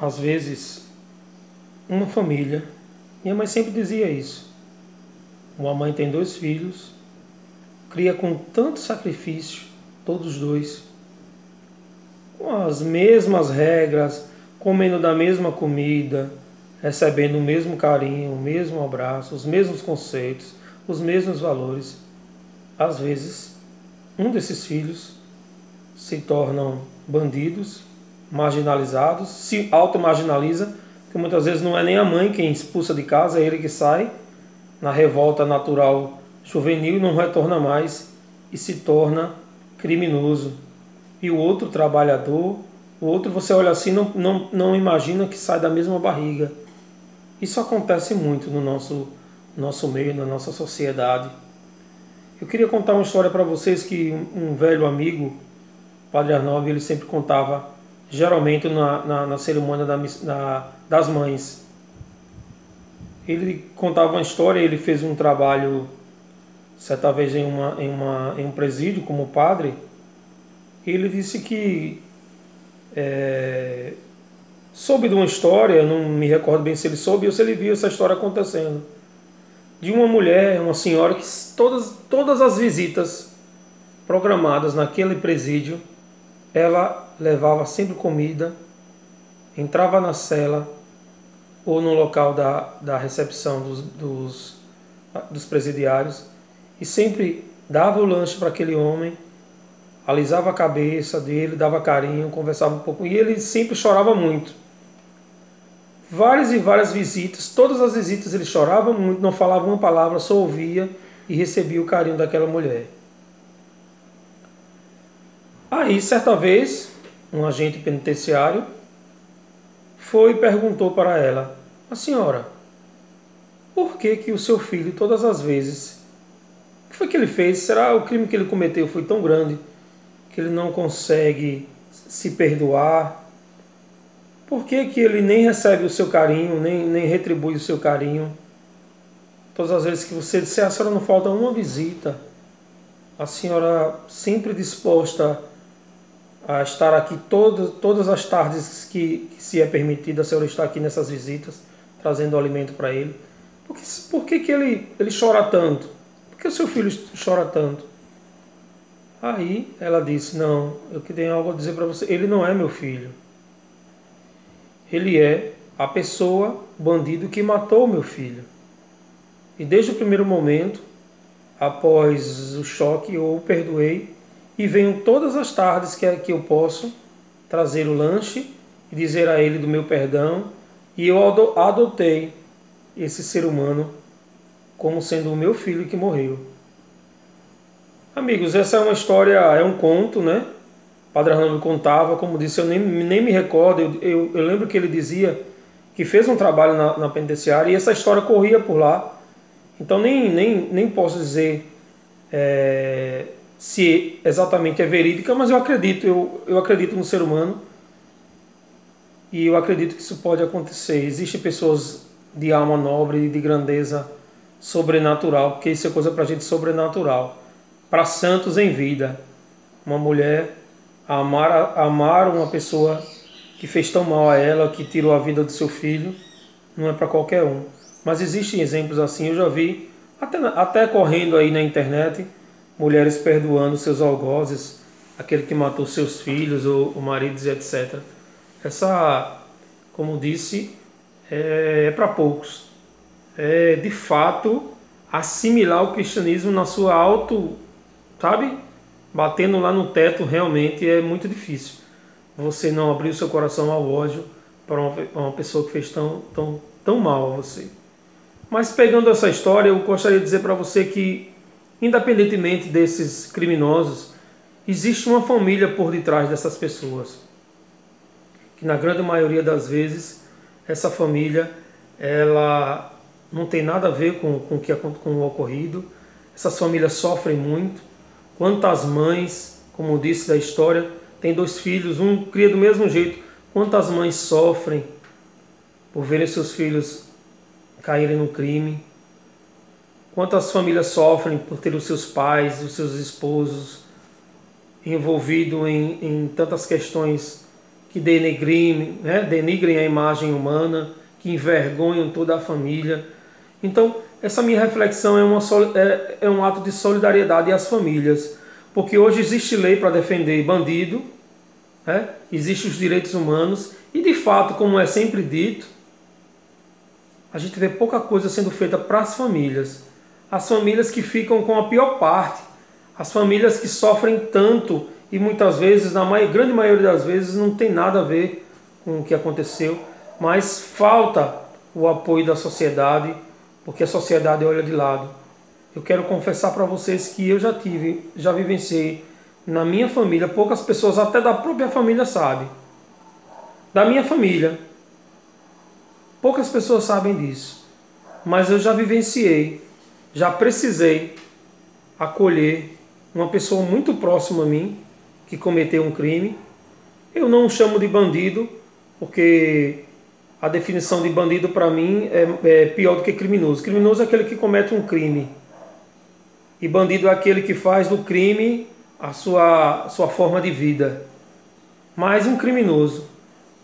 Às vezes, uma família, minha mãe sempre dizia isso, uma mãe tem dois filhos, cria com tanto sacrifício, todos os dois, com as mesmas regras, comendo da mesma comida, recebendo o mesmo carinho, o mesmo abraço, os mesmos conceitos, os mesmos valores. Às vezes, um desses filhos se tornam bandidos, marginalizados, se auto-marginaliza, porque muitas vezes não é nem a mãe quem expulsa de casa, é ele que sai na revolta natural juvenil e não retorna mais e se torna criminoso. E o outro trabalhador, o outro você olha assim não imagina que sai da mesma barriga. Isso acontece muito no nosso meio, na nossa sociedade. Eu queria contar uma história para vocês que um velho amigo, Padre Arnaldo, ele sempre contava, geralmente na cerimônia das mães. Ele contava uma história, ele fez um trabalho certa vez em um presídio como padre. Ele disse que soube de uma história, não me recordo bem se ele soube ou se ele viu essa história acontecendo, de uma mulher, uma senhora que todas as visitas programadas naquele presídio, ela levava sempre comida, entrava na cela ou no local da recepção dos presidiários e sempre dava o lanche para aquele homem, alisava a cabeça dele, dava carinho, conversava um pouco, e ele sempre chorava muito. Várias e várias visitas, todas as visitas ele chorava muito, não falava uma palavra, só ouvia e recebia o carinho daquela mulher. Aí, certa vez, um agente penitenciário foi e perguntou para ela: a senhora, por que que o seu filho, todas as vezes, o que foi que ele fez? Será o crime que ele cometeu foi tão grande que ele não consegue se perdoar? Por que que ele nem recebe o seu carinho, nem retribui o seu carinho? Todas as vezes que você disser, a senhora não falta uma visita, a senhora sempre disposta a estar aqui todas as tardes que se é permitido, a senhora está aqui nessas visitas, trazendo alimento para ele. Por que que ele chora tanto? Por que o seu filho chora tanto? Aí ela disse: não, eu que tenho algo a dizer para você, ele não é meu filho. Ele é a pessoa, bandido, que matou meu filho. E desde o primeiro momento, após o choque, eu o perdoei e venho todas as tardes que eu posso trazer o lanche e dizer a ele do meu perdão. E eu adotei esse ser humano como sendo o meu filho que morreu. Amigos, essa é uma história, é um conto, né? Padre Arnaldo contava, como disse, eu nem me recordo, eu lembro que ele dizia que fez um trabalho na penitenciária e essa história corria por lá. Então nem posso dizer se exatamente é verídica, mas eu acredito no ser humano e eu acredito que isso pode acontecer. Existem pessoas de alma nobre e de grandeza sobrenatural, porque isso é coisa para gente sobrenatural. Para santos em vida, uma mulher amar uma pessoa que fez tão mal a ela, que tirou a vida do seu filho, não é para qualquer um. Mas existem exemplos assim, eu já vi, até correndo aí na internet, mulheres perdoando seus algozes, aquele que matou seus filhos, ou maridos e etc. Essa, como disse, é para poucos. É de fato assimilar o cristianismo na sua sabe? Batendo lá no teto, realmente é muito difícil. Você não abrir o seu coração ao ódio para uma pessoa que fez tão mal a você. Mas pegando essa história, eu gostaria de dizer para você que, independentemente desses criminosos, existe uma família por detrás dessas pessoas. Que na grande maioria das vezes, essa família, ela não tem nada a ver com o ocorrido. Essas famílias sofrem muito. Quantas mães, como disse da história, tem dois filhos, um cria do mesmo jeito. Quantas mães sofrem por verem seus filhos caírem no crime? Quantas famílias sofrem por ter os seus pais, os seus esposos envolvidos em tantas questões que denigrem, né, denigrem a imagem humana, que envergonham toda a família. Então, essa minha reflexão é um ato de solidariedade às famílias, porque hoje existe lei para defender bandido, né? Existem os direitos humanos, e de fato, como é sempre dito, a gente vê pouca coisa sendo feita para as famílias que ficam com a pior parte, as famílias que sofrem tanto e muitas vezes, na grande maioria das vezes, não tem nada a ver com o que aconteceu, mas falta o apoio da sociedade, porque a sociedade olha de lado. Eu quero confessar para vocês que eu já vivenciei na minha família, poucas pessoas até da própria família sabem. Da minha família, poucas pessoas sabem disso, mas eu já vivenciei, já precisei acolher uma pessoa muito próxima a mim que cometeu um crime. Eu não o chamo de bandido, porque a definição de bandido para mim é pior do que criminoso. Criminoso é aquele que comete um crime, e bandido é aquele que faz do crime a sua forma de vida. Mas um criminoso,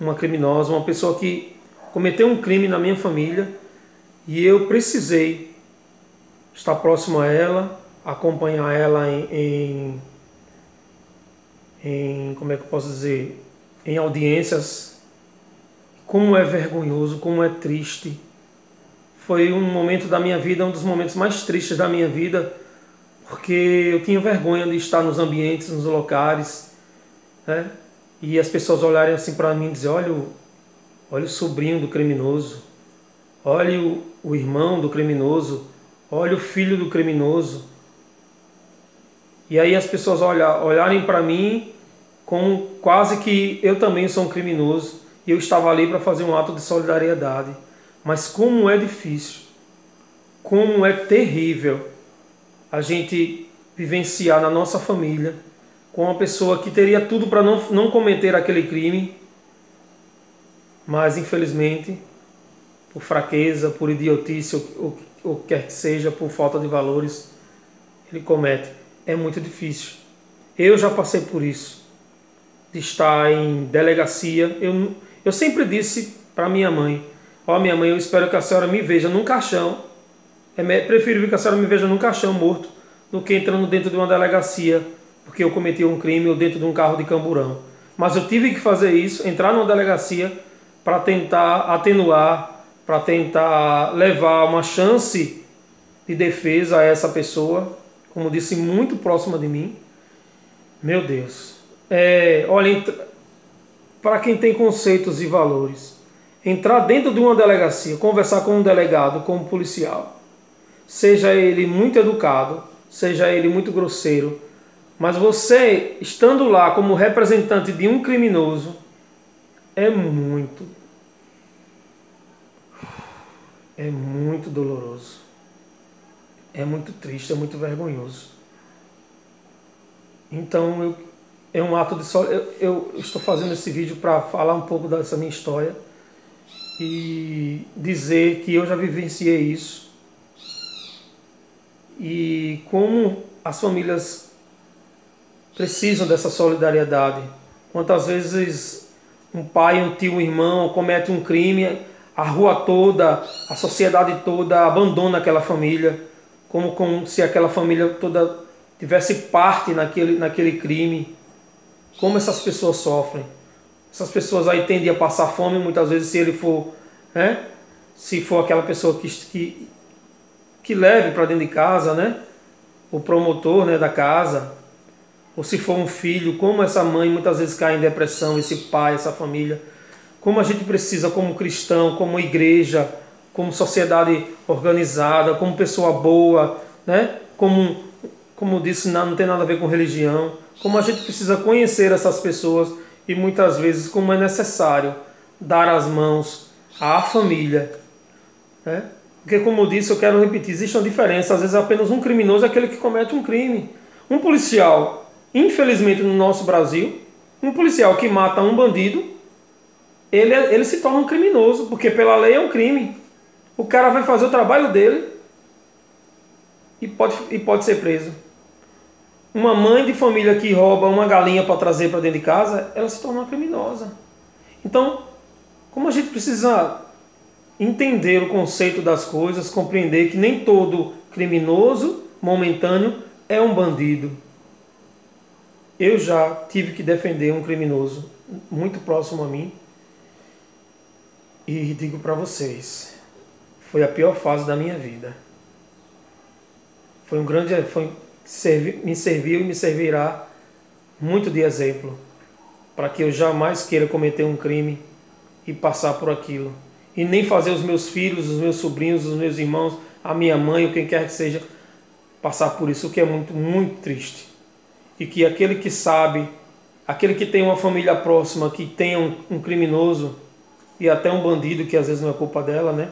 uma criminosa, uma pessoa que cometeu um crime na minha família, e eu precisei estar próximo a ela, acompanhar ela como é que eu posso dizer, em audiências. Como é vergonhoso, como é triste. Foi um momento da minha vida, um dos momentos mais tristes da minha vida, porque eu tinha vergonha de estar nos ambientes, nos locais, né? E as pessoas olharem assim para mim e dizer: olha o sobrinho do criminoso, olha o irmão do criminoso, olha o filho do criminoso. E aí as pessoas olharem para mim com quase que eu também sou um criminoso, e eu estava ali para fazer um ato de solidariedade. Mas como é difícil, como é terrível a gente vivenciar na nossa família com uma pessoa que teria tudo para não cometer aquele crime, mas infelizmente, por fraqueza, por idiotice, ou quer que seja, por falta de valores, ele comete. É muito difícil. Eu já passei por isso, de estar em delegacia. Eu sempre disse para minha mãe: ó, minha mãe, eu espero que a senhora me veja num caixão. É preferível que a senhora me veja num caixão morto do que entrando dentro de uma delegacia porque eu cometi um crime, ou dentro de um carro de camburão. Mas eu tive que fazer isso, entrar numa delegacia para tentar atenuar, para tentar levar uma chance de defesa a essa pessoa, como disse, muito próxima de mim. Meu Deus. Olha, para quem tem conceitos e valores, entrar dentro de uma delegacia, conversar com um delegado, com um policial, seja ele muito educado, seja ele muito grosseiro, mas você, estando lá como representante de um criminoso, é muito doloroso, é muito triste, é muito vergonhoso. Então é um ato de eu estou fazendo esse vídeo para falar um pouco dessa minha história e dizer que eu já vivenciei isso, e como as famílias precisam dessa solidariedade. Quantas vezes um pai, um tio, um irmão comete um crime, a rua toda, a sociedade toda abandona aquela família, como se aquela família toda tivesse parte naquele crime. Como essas pessoas sofrem. Essas pessoas aí tendem a passar fome muitas vezes, se ele for, né? Se for aquela pessoa que leve para dentro de casa, né? O promotor, né, da casa. Ou se for um filho, como essa mãe muitas vezes cai em depressão, esse pai, essa família. Como a gente precisa, como cristão, como igreja, como sociedade organizada, como pessoa boa, né? Como disse, não tem nada a ver com religião. Como a gente precisa conhecer essas pessoas, e muitas vezes como é necessário dar as mãos à família, né? Porque, como eu disse, eu quero repetir, existe uma diferença. Às vezes apenas um criminoso é aquele que comete um crime. Um policial, infelizmente no nosso Brasil, um policial que mata um bandido, ele se torna um criminoso, porque pela lei é um crime. O cara vai fazer o trabalho dele e pode ser preso. Uma mãe de família que rouba uma galinha para trazer para dentro de casa, ela se torna uma criminosa. Então, como a gente precisa entender o conceito das coisas, compreender que nem todo criminoso momentâneo é um bandido. Eu já tive que defender um criminoso muito próximo a mim e digo para vocês, foi a pior fase da minha vida. Me serviu e me servirá muito de exemplo para que eu jamais queira cometer um crime e passar por aquilo. E nem fazer os meus filhos, os meus sobrinhos, os meus irmãos, a minha mãe, ou quem quer que seja, passar por isso, o que é muito, muito triste. E que aquele que sabe, aquele que tem uma família próxima, que tenha um criminoso e até um bandido, que às vezes não é culpa dela, né?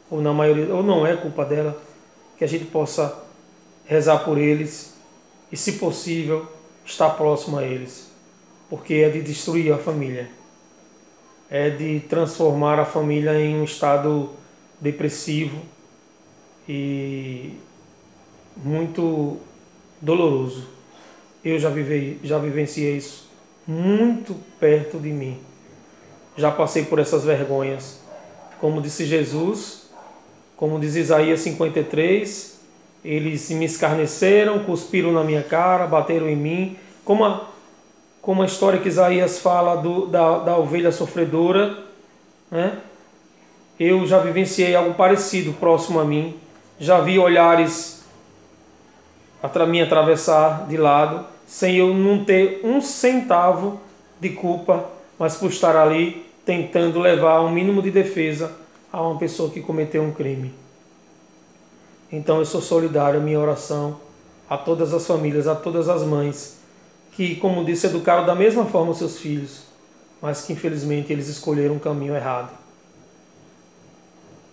Ou na maioria, ou não é culpa dela, que a gente possa rezar por eles e, se possível, estar próximo a eles. Porque é de destruir a família. É de transformar a família em um estado depressivo e muito doloroso. Eu já vivenciei isso muito perto de mim. Já passei por essas vergonhas. Como disse Jesus, como diz Isaías 53, eles me escarneceram, cuspiram na minha cara, bateram em mim. Como a história que Isaías fala da ovelha sofredora, né? Eu já vivenciei algo parecido próximo a mim. Já vi olhares me atravessar de lado, sem eu não ter um centavo de culpa, mas por estar ali tentando levar um mínimo de defesa a uma pessoa que cometeu um crime. Então eu sou solidário, minha oração a todas as famílias, a todas as mães, que, como disse, educaram da mesma forma os seus filhos, mas que infelizmente eles escolheram um caminho errado.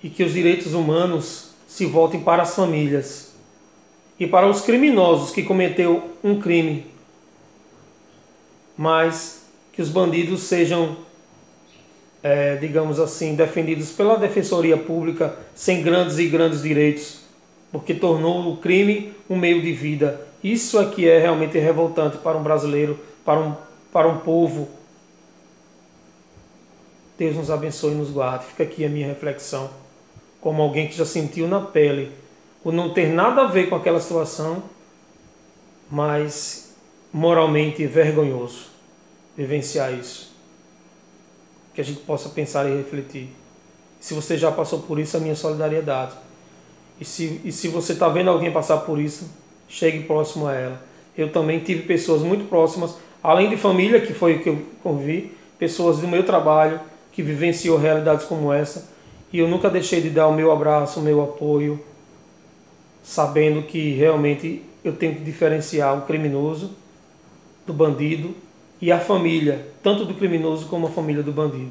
E que os direitos humanos se voltem para as famílias e para os criminosos que cometeu um crime, mas que os bandidos sejam, digamos assim, defendidos pela Defensoria Pública sem grandes direitos, porque tornou o crime um meio de vida. Isso aqui é realmente revoltante para um brasileiro, para um povo. Deus nos abençoe e nos guarde. Fica aqui a minha reflexão, como alguém que já sentiu na pele o não ter nada a ver com aquela situação, mas moralmente vergonhoso vivenciar isso. Que a gente possa pensar e refletir. Se você já passou por isso, a minha solidariedade. E se você está vendo alguém passar por isso, chegue próximo a ela. Eu também tive pessoas muito próximas, além de família, que foi o que eu convivi, pessoas do meu trabalho que vivenciou realidades como essa, e eu nunca deixei de dar o meu abraço, o meu apoio, sabendo que realmente eu tenho que diferenciar o criminoso do bandido e a família, tanto do criminoso como a família do bandido.